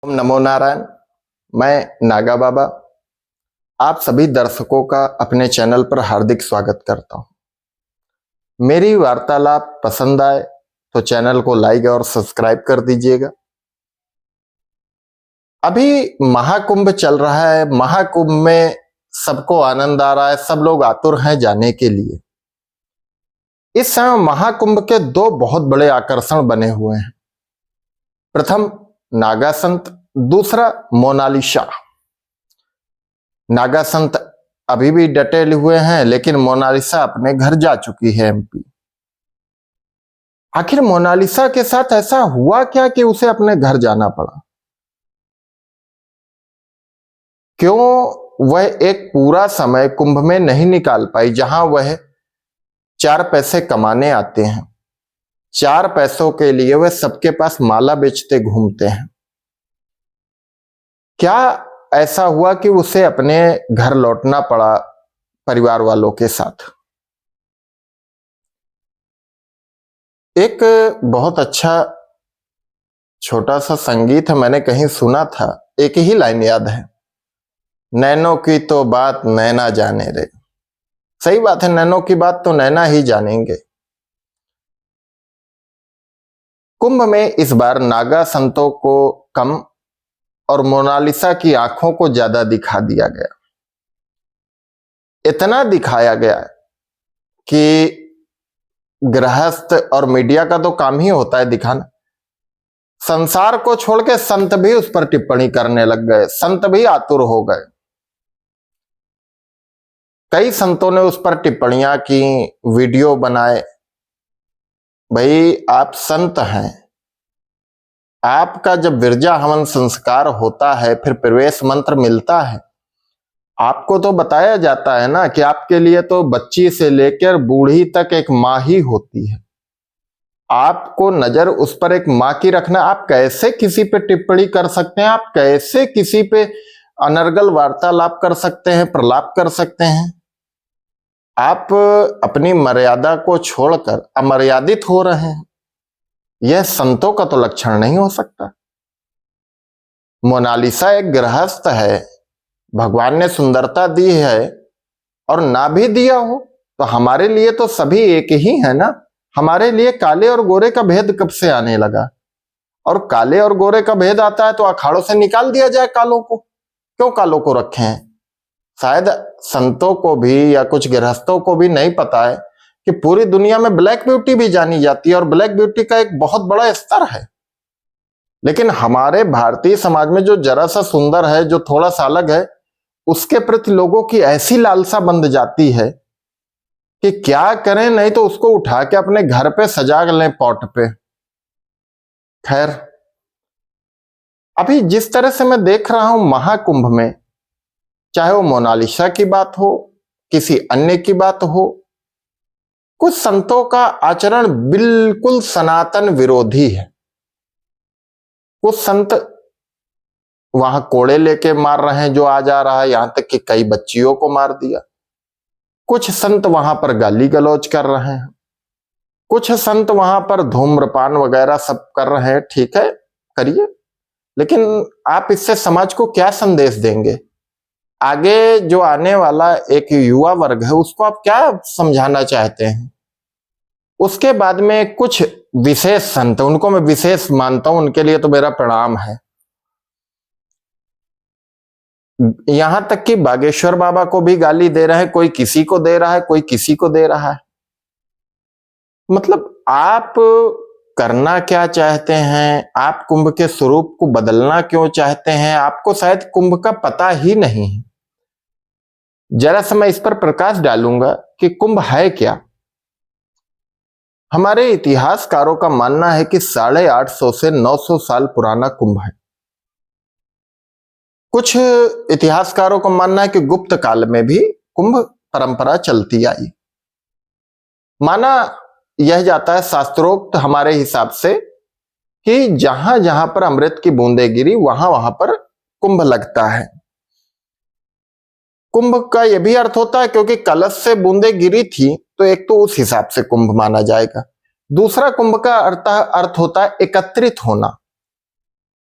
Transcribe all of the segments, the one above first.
ओम नमो नारायण। मैं नागा बाबा आप सभी दर्शकों का अपने चैनल पर हार्दिक स्वागत करता हूं। मेरी वार्तालाप पसंद आए तो चैनल को लाइक और सब्सक्राइब कर दीजिएगा। अभी महाकुंभ चल रहा है। महाकुंभ में सबको आनंद आ रहा है, सब लोग आतुर हैं जाने के लिए। इस समय महाकुंभ के दो बहुत बड़े आकर्षण बने हुए हैं। प्रथम नागा संत, दूसरा मोनालिसा। नागा संत अभी भी डटे हुए हैं, लेकिन मोनालिसा अपने घर जा चुकी है एमपी। आखिर मोनालिसा के साथ ऐसा हुआ क्या कि उसे अपने घर जाना पड़ा? क्यों वह एक पूरा समय कुंभ में नहीं निकाल पाई, जहां वह 4 पैसे कमाने आते हैं। 4 पैसों के लिए वह सबके पास माला बेचते घूमते हैं। क्या ऐसा हुआ कि उसे अपने घर लौटना पड़ा परिवार वालों के साथ? एक बहुत अच्छा छोटा सा संगीत है, मैंने कहीं सुना था। एक ही लाइन याद है, नैनों की तो बात नैना जाने रे। सही बात है, नैनों की बात तो नैना ही जानेंगे। कुंभ में इस बार नागा संतों को कम और मोनालिसा की आंखों को ज्यादा दिखा दिया गया। इतना दिखाया गया कि गृहस्थ और मीडिया का तो काम ही होता है दिखाना। संसार को छोड़ के संत भी उस पर टिप्पणी करने लग गए, संत भी आतुर हो गए। कई संतों ने उस पर टिप्पणियां की, वीडियो बनाए। भाई आप संत हैं, आपका जब विरजा हवन संस्कार होता है, फिर प्रवेश मंत्र मिलता है, आपको तो बताया जाता है ना कि आपके लिए तो बच्ची से लेकर बूढ़ी तक एक माँ ही होती है। आपको नजर उस पर एक माँ की रखना। आप कैसे किसी पे टिप्पणी कर सकते हैं? आप कैसे किसी पे अनर्गल वार्तालाप कर सकते हैं, प्रलाप कर सकते हैं? आप अपनी मर्यादा को छोड़कर अमर्यादित हो रहे हैं। यह संतों का तो लक्षण नहीं हो सकता। मोनालिसा एक गृहस्थ है, भगवान ने सुंदरता दी है, और ना भी दिया हो तो हमारे लिए तो सभी एक ही है ना। हमारे लिए काले और गोरे का भेद कब से आने लगा? और काले और गोरे का भेद आता है तो अखाड़ों से निकाल दिया जाए कालों को। क्यों कालों को रखे हैं? शायद संतों को भी या कुछ गृहस्थों को भी नहीं पता है कि पूरी दुनिया में ब्लैक ब्यूटी भी जानी जाती है, और ब्लैक ब्यूटी का एक बहुत बड़ा स्तर है। लेकिन हमारे भारतीय समाज में जो जरा सा सुंदर है, जो थोड़ा सा अलग है, उसके प्रति लोगों की ऐसी लालसा बंध जाती है कि क्या करें, नहीं तो उसको उठा के अपने घर पे सजा लें पॉट पे। खैर, अभी जिस तरह से मैं देख रहा हूं महाकुंभ में, चाहे वो मोनालिसा की बात हो, किसी अन्य की बात हो, कुछ संतों का आचरण बिल्कुल सनातन विरोधी है। कुछ संत वहां कोड़े लेके मार रहे हैं जो आ जा रहा है, यहां तक कि कई बच्चियों को मार दिया। कुछ संत वहां पर गाली गलौज कर रहे हैं, कुछ संत वहां पर धूम्रपान वगैरह सब कर रहे हैं। ठीक है, करिए, लेकिन आप इससे समाज को क्या संदेश देंगे? आगे जो आने वाला एक युवा वर्ग है, उसको आप क्या समझाना चाहते हैं? उसके बाद में कुछ विशेष संत, उनको मैं विशेष मानता हूं, उनके लिए तो मेरा प्रणाम है। यहां तक कि बागेश्वर बाबा को भी गाली दे रहे हैं, कोई किसी को दे रहा है, कोई किसी को दे रहा है। मतलब आप करना क्या चाहते हैं? आप कुंभ के स्वरूप को बदलना क्यों चाहते हैं? आपको शायद कुंभ का पता ही नहीं है। जरा सा मैं इस पर प्रकाश डालूंगा कि कुंभ है क्या। हमारे इतिहासकारों का मानना है कि 850 से 900 साल पुराना कुंभ है। कुछ इतिहासकारों का मानना है कि गुप्त काल में भी कुंभ परंपरा चलती आई। माना यह जाता है शास्त्रोक्त हमारे हिसाब से कि जहां जहां पर अमृत की बूंदें गिरी, वहां वहां पर कुंभ लगता है। कुंभ का यह भी अर्थ होता है क्योंकि कलश से बूंदें गिरी थी, तो एक तो उस हिसाब से कुंभ माना जाएगा। दूसरा कुंभ का अर्थ होता है एकत्रित होना।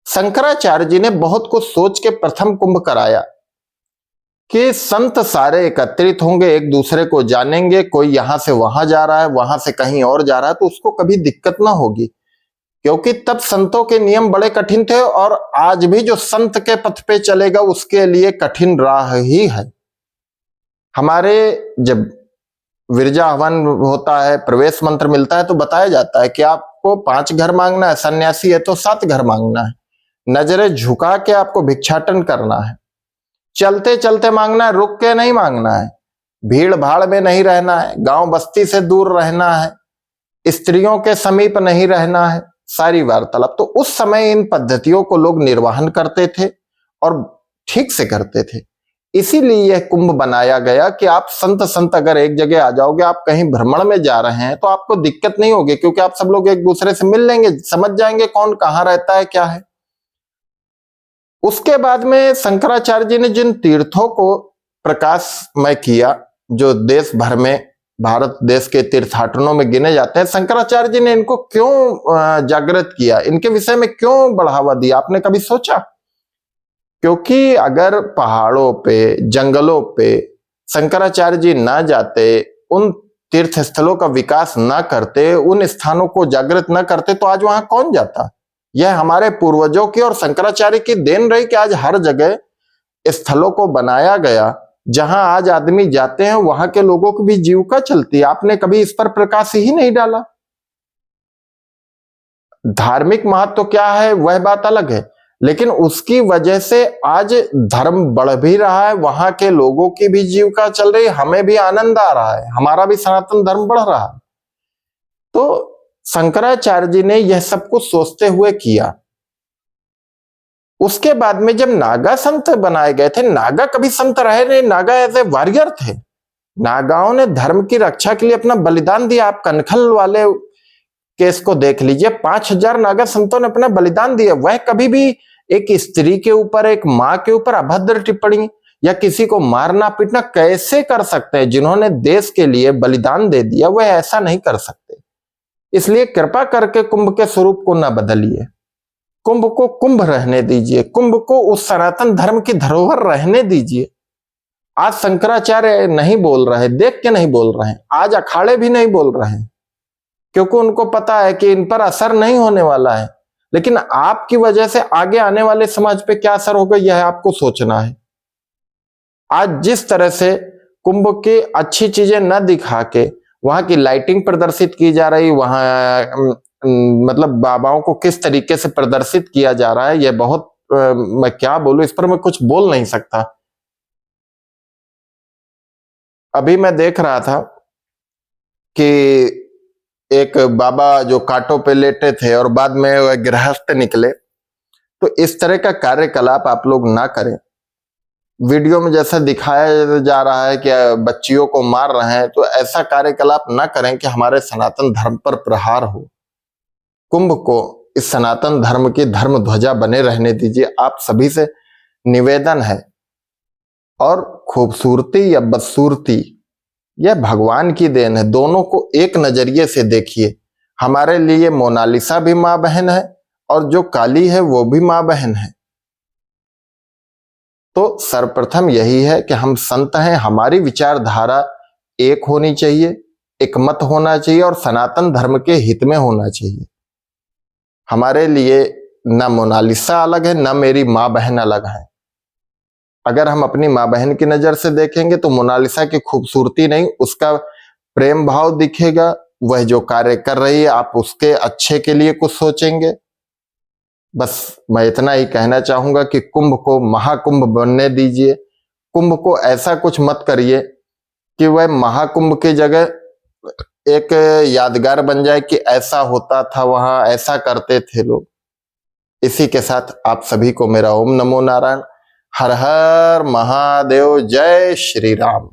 शंकराचार्य जी ने बहुत कुछ सोच के प्रथम कुंभ कराया कि संत सारे एकत्रित होंगे, एक दूसरे को जानेंगे, कोई यहां से वहां जा रहा है, वहां से कहीं और जा रहा है, तो उसको कभी दिक्कत ना होगी, क्योंकि तब संतों के नियम बड़े कठिन थे और आज भी जो संत के पथ पे चलेगा उसके लिए कठिन राह ही है। हमारे जब विरजा हवन होता है, प्रवेश मंत्र मिलता है, तो बताया जाता है कि आपको 5 घर मांगना है, सन्यासी है तो 7 घर मांगना है, नजरें झुका के आपको भिक्षाटन करना है, चलते चलते मांगना है, रुक के नहीं मांगना है, भीड़ भाड़ में नहीं रहना है, गांव बस्ती से दूर रहना है, स्त्रियों के समीप नहीं रहना है, सारी वार्तालाप। तो उस समय इन पद्धतियों को लोग निर्वहन करते थे और ठीक से करते थे। इसीलिए यह कुंभ बनाया गया कि आप संत संत अगर एक जगह आ जाओगे, आप कहीं भ्रमण में जा रहे हैं तो आपको दिक्कत नहीं होगी, क्योंकि आप सब लोग एक दूसरे से मिल लेंगे, समझ जाएंगे कौन कहां रहता है, क्या है। उसके बाद में शंकराचार्य जी ने जिन तीर्थों को प्रकाशमय किया, जो देश भर में भारत देश के तीर्थाटनों में गिने जाते हैं, शंकराचार्य जी ने इनको क्यों जागृत किया, इनके विषय में क्यों बढ़ावा दिया, आपने कभी सोचा? क्योंकि अगर पहाड़ों पे, जंगलों पे शंकराचार्य जी ना जाते, उन तीर्थ स्थलों का विकास ना करते, उन स्थानों को जागृत ना करते, तो आज वहां कौन जाता? यह हमारे पूर्वजों की और शंकराचार्य की देन रही कि आज हर जगह स्थलों को बनाया गया, जहां आज आदमी जाते हैं, वहां के लोगों की भी जीविका चलती है। आपने कभी इस पर प्रकाश ही नहीं डाला। धार्मिक महत्व तो क्या है वह बात अलग है, लेकिन उसकी वजह से आज धर्म बढ़ भी रहा है, वहां के लोगों की भी जीविका चल रही है, हमें भी आनंद आ रहा है, हमारा भी सनातन धर्म बढ़ रहा है। तो शंकराचार्य जी ने यह सब कुछ सोचते हुए किया। उसके बाद में जब नागा संत बनाए गए थे, नागा कभी संत रहे नहीं, नागा एज ए वॉरियर थे। नागाओं ने धर्म की रक्षा के लिए अपना बलिदान दिया। आप कनखल वाले केस को देख लीजिए, 5000 नागा संतों ने अपना बलिदान दिया। वह कभी भी एक स्त्री के ऊपर, एक मां के ऊपर अभद्र टिप्पणी या किसी को मारना पीटना कैसे कर सकते हैं? जिन्होंने देश के लिए बलिदान दे दिया वह ऐसा नहीं कर सकते। इसलिए कृपा करके कुंभ के स्वरूप को ना बदलिए, कुंभ को कुंभ रहने दीजिए, कुंभ को उस सनातन धर्म की धरोहर रहने दीजिए। आज शंकराचार्य नहीं बोल रहे, देख के नहीं बोल रहे हैं, आज अखाड़े भी नहीं बोल रहे हैं, क्योंकि उनको पता है कि इन पर असर नहीं होने वाला है। लेकिन आपकी वजह से आगे आने वाले समाज पे क्या असर होगा यह आपको सोचना है। आज जिस तरह से कुंभ की अच्छी चीजें न दिखा के वहां की लाइटिंग प्रदर्शित की जा रही, वहां मतलब बाबाओं को किस तरीके से प्रदर्शित किया जा रहा है, यह बहुत मैं क्या बोलूं, इस पर मैं कुछ बोल नहीं सकता। अभी मैं देख रहा था कि एक बाबा जो कांटों पे लेटे थे और बाद में वह गृहस्थ निकले। तो इस तरह का कार्यकलाप आप लोग ना करें। वीडियो में जैसा दिखाया जा रहा है कि बच्चियों को मार रहे हैं, तो ऐसा कार्यकलाप ना करें कि हमारे सनातन धर्म पर प्रहार हो। कुंभ को इस सनातन धर्म की धर्म ध्वजा बने रहने दीजिए, आप सभी से निवेदन है। और खूबसूरती या बदसूरती यह भगवान की देन है, दोनों को एक नजरिए से देखिए। हमारे लिए मोनालिसा भी मां बहन है और जो काली है वो भी मां बहन है। तो सर्वप्रथम यही है कि हम संत हैं, हमारी विचारधारा एक होनी चाहिए, एक मत होना चाहिए और सनातन धर्म के हित में होना चाहिए। हमारे लिए न मोनालिसा अलग है, न मेरी मां बहन अलग है। अगर हम अपनी मां बहन की नजर से देखेंगे तो मोनालिसा की खूबसूरती नहीं, उसका प्रेम भाव दिखेगा। वह जो कार्य कर रही है आप उसके अच्छे के लिए कुछ सोचेंगे। बस मैं इतना ही कहना चाहूंगा कि कुंभ को महाकुंभ बनने दीजिए। कुंभ को ऐसा कुछ मत करिए कि वह महाकुंभ की जगह एक यादगार बन जाए कि ऐसा होता था वहां, ऐसा करते थे लोग। इसी के साथ आप सभी को मेरा ओम नमो नारायण। हर हर महादेव, जय श्री राम।